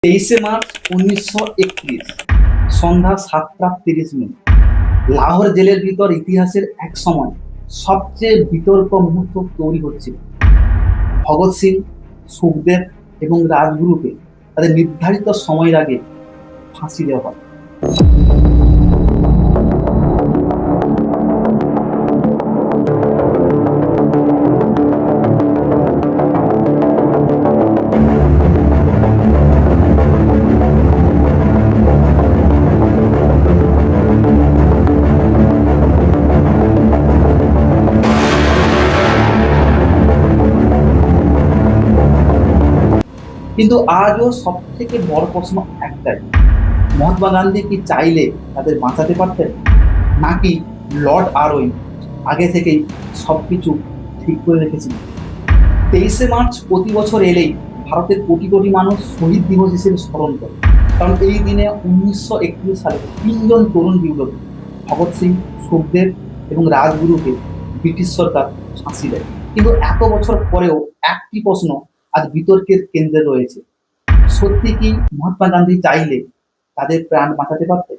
23 March 1931 সন্ধ্যা 7:30 লাহোর জেলের ভিতর ইতিহাসের এক সময় সবচেয়ে বিতর্ক মুহূর্ত তৈরি হচ্ছিল। ভগৎ সিং, সুখদেব এবং রাজগুরুকে তাদের নির্ধারিত সময়ের আগে ফাঁসি দেওয়া হয়। কিন্তু আজও সব থেকে বড় প্রশ্ন একটাই, মহাত্মা গান্ধী কি চাইলে তাদের বাঁচাতে পারতেন, নাকি লর্ড আরউইন আগে থেকেই সবকিছু ঠিক করে রেখেছিলেন? 23 মার্চ প্রতি বছর এলেই ভারতের কোটি কোটি মানুষ শহীদ দিবস হিসেবে স্মরণ করে। কারণ এই দিনে 1931 সালে 3জন তরুণ বিপ্লবী ভগৎ সিং, সুখদেব এবং রাজগুরুকে ব্রিটিশ সরকার ফাঁসি দেয়। কিন্তু এত বছর পরেও একটি প্রশ্ন আজ বিতর্কের কেন্দ্রে রয়েছে, সত্যি কি মহাত্মা গান্ধী চাইলে তাদের প্রাণ বাঁচাতে পারতেন?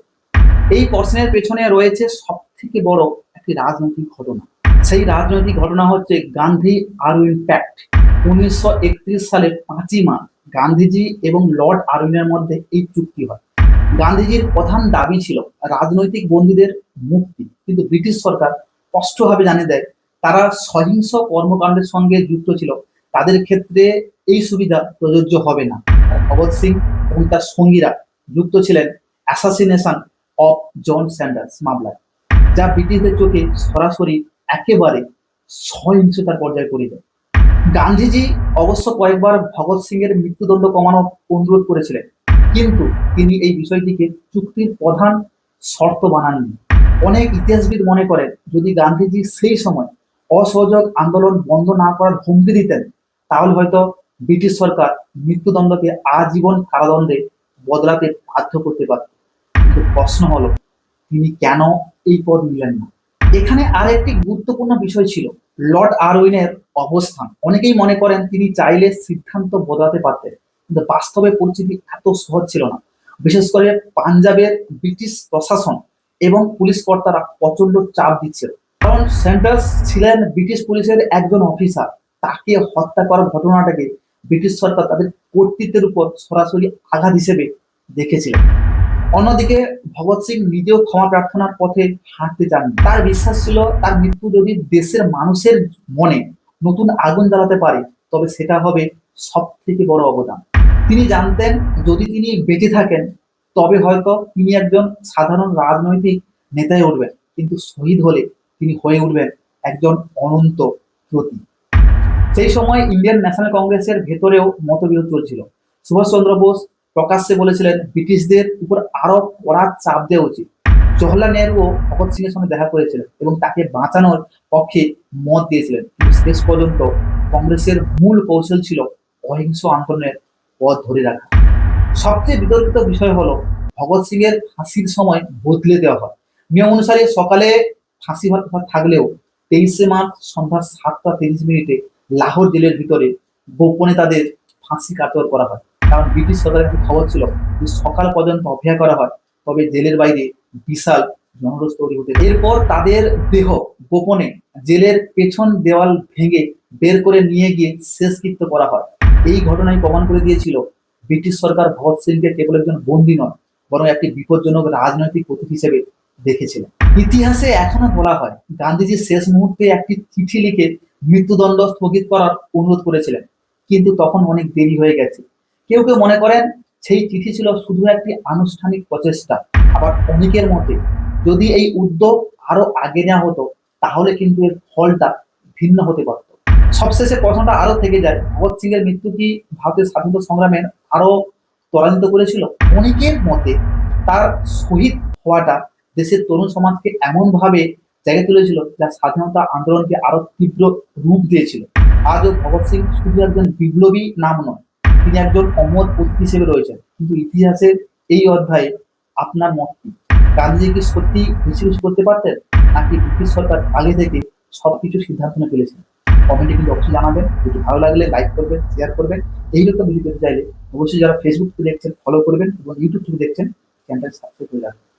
এই প্রশ্নের পেছনে রয়েছে সব থেকে বড় একটি রাজনৈতিক ঘটনা। সেই রাজনৈতিক ঘটনা হচ্ছে গান্ধী আরউইন প্যাক্ট। 1931 সালের 5 মার্চ গান্ধীজি এবং লর্ড আরউইনের মধ্যে এই চুক্তি হয়। গান্ধীজির প্রধান দাবি ছিল রাজনৈতিক বন্দীদের মুক্তি, কিন্তু ব্রিটিশ সরকার স্পষ্টভাবে জানিয়ে দেয় তারা সহিংস কর্মকাণ্ডের সঙ্গে যুক্ত ছিল, তাদের ক্ষেত্রে এই সুবিধা প্রযোজ্য হবে না। ভগৎ সিং এবং তার সঙ্গীরা যুক্ত ছিলেন অ্যাসাসিনেশন অফ জন স্যান্ডার্স মামলায়, যা ব্রিটিশদের চোখে সরাসরি একেবারে সহিংসতার পর্যায়ে পরিণত। গান্ধীজি অবশ্য কয়েকবার ভগৎ সিং এর মৃত্যুদণ্ড কমানোর অনুরোধ করেছিলেন, কিন্তু তিনি এই বিষয়টিকে চুক্তির প্রধান শর্ত বানাননি। অনেক ইতিহাসবিদ মনে করেন যদি গান্ধীজি সেই সময় অসহযোগ আন্দোলন বন্ধ না করার হুমকি দিতেন, তাহলে হয়তো ব্রিটিশ সরকার মৃত্যুদণ্ডকে আজীবন কারাদণ্ডে বদলাতে বাধ্য করতে পারত। কিন্তু প্রশ্ন হলো, তিনি কেন এই পদ নিলেন না? এখানে আর একটি গুরুত্বপূর্ণ বিষয় ছিল লর্ড আরউইনের অবস্থান। অনেকেই মনে করেন তিনি চাইলে সিদ্ধান্ত বদলাতে পারতেন, কিন্তু বাস্তবে পরিস্থিতি এত সহজ ছিল না। বিশেষ করে পাঞ্জাবের ব্রিটিশ প্রশাসন এবং পুলিশ কর্তারা প্রচন্ড চাপ দিচ্ছিল, কারণ সেন্টার্স ছিলেন ব্রিটিশ পুলিশের একজন অফিসার। তাকে হত্যা করার ঘটনাটাকে ব্রিটিশ সরকার তাদের কর্তৃত্বের উপর সরাসরি আঘাত হিসেবে দেখেছিলেন। অন্যদিকে ভগৎ সিং নিজেও ক্ষমা প্রার্থনার পথে হাঁটতে চান। তার বিশ্বাস ছিল তার মৃত্যু যদি দেশের মানুষের মনে নতুন আগুন জ্বালাতে পারে, তবে সেটা হবে সব থেকে বড় অবদান। তিনি জানতেন যদি তিনি বেঁচে থাকেন তবে হয়তো তিনি একজন সাধারণ রাজনৈতিক নেতায় উঠবেন, কিন্তু শহীদ হলে তিনি হয়ে উঠবেন একজন অনন্ত প্রতীক। সেই সময় ইন্ডিয়ান ন্যাশনাল কংগ্রেসের ভেতরেও মতবিরোধ চলছিল। সুভাষচন্দ্র বোস প্রকাশ্যে বলেছিলেন ব্রিটিশদের উপর আরো কড়া চাপ দেওয়া উচিত। জওহরলাল নেহরুও ভগৎ সিং এর সঙ্গে দেখা করেছিলেন এবং তাকে বাঁচানোর পক্ষে মত দিয়েছিলেন, কিন্তু শেষ পর্যন্ত কংগ্রেসের মূল কৌশল ছিল অহিংস আন্দোলনের পথ ধরে রাখা। সবচেয়ে বিতর্কিত বিষয় হলো ভগৎ সিং এর ফাঁসির সময় বদলে দেওয়া হয়। নিয়ম অনুসারে সকালে ফাঁসি হওয়ার কথা থাকলেও 23 মার্চ সন্ধ্যা 7:30 লাহোর জেলের ভিতরে গোপনে তাদের ফাঁসি কার্যকর করা হয়। কারণ ব্রিটিশ সরকারের একটি খবর ছিল যে সকাল পর্যন্ত অপেক্ষা করা হয়, তবে জেলের বাইরে বিশাল জনরোষ তৈরি হতে। এরপর তাদের দেহ গোপনে জেলের পেছন দেওয়াল ভেঙে বের করে নিয়ে গিয়ে শেষকৃত্য করা হয়। এই ঘটনায় প্রমাণ করে দিয়েছিল ব্রিটিশ সরকার ভগৎ সিংকে কেবল একজন বন্দী নয়, বরং একটি বিপজ্জনক রাজনৈতিক প্রতীক হিসেবে দেখেছিল। ইতিহাসে এখনো বলা হয় গান্ধীজি শেষ মুহূর্তে একটি চিঠি লিখে মৃত্যুদণ্ড স্থগিত করার অনুরোধ করেছিলেন, কিন্তু তখন অনেক দেরি হয়ে গেছে। কেউ কেউ মনে করেন সেই চিঠি ছিল শুধু একটি আনুষ্ঠানিক প্রচেষ্টা। আবার অনেকের মতে যদি এই উদ্যোগ আরো আগে নেওয়া হতো তাহলে কিন্তু এর ফলটা ভিন্ন হতে পারত। সবশেষে প্রশ্নটা আরো থেকে যায়, ভগৎ সিং এর মৃত্যু কি ভারতের স্বাধীনতা সংগ্রামের আরো ত্বরান্বিত করেছিল? অনেকের মতে তার শহীদ হওয়াটা দেশের তরুণ সমাজকে এমন ভাবে জায়গা তুলেছিল যা স্বাধীনতা আন্দোলনকে আরো তীব্র রূপ দিয়েছিল। আজও ভগৎ সিং শুধু একজন বিপ্লবী নাম নয়, তিনি একজন অমর প্রতীক হিসেবে রয়েছেন। কিন্তু ইতিহাসের এই অধ্যায়ে আপনার মত কি? গান্ধীজি কি সত্যি বেশি কিছু করতে পারতেন, নাকি ব্রিটিশ সরকার আগে থেকে সবকিছু সিদ্ধান্ত নিয়ে ফেলেছেন? কমেন্টে কিন্তু অবশ্যই জানাবেন। যদি ভালো লাগলে লাইক করবেন, শেয়ার করবেন। এইরকম ভিডিও পেতে চাইলে অবশ্যই যারা ফেসবুক থেকে দেখছেন ফলো করবেন এবং ইউটিউব থেকে দেখছেন চ্যানেলটা সাবস্ক্রাইব করে রাখবেন।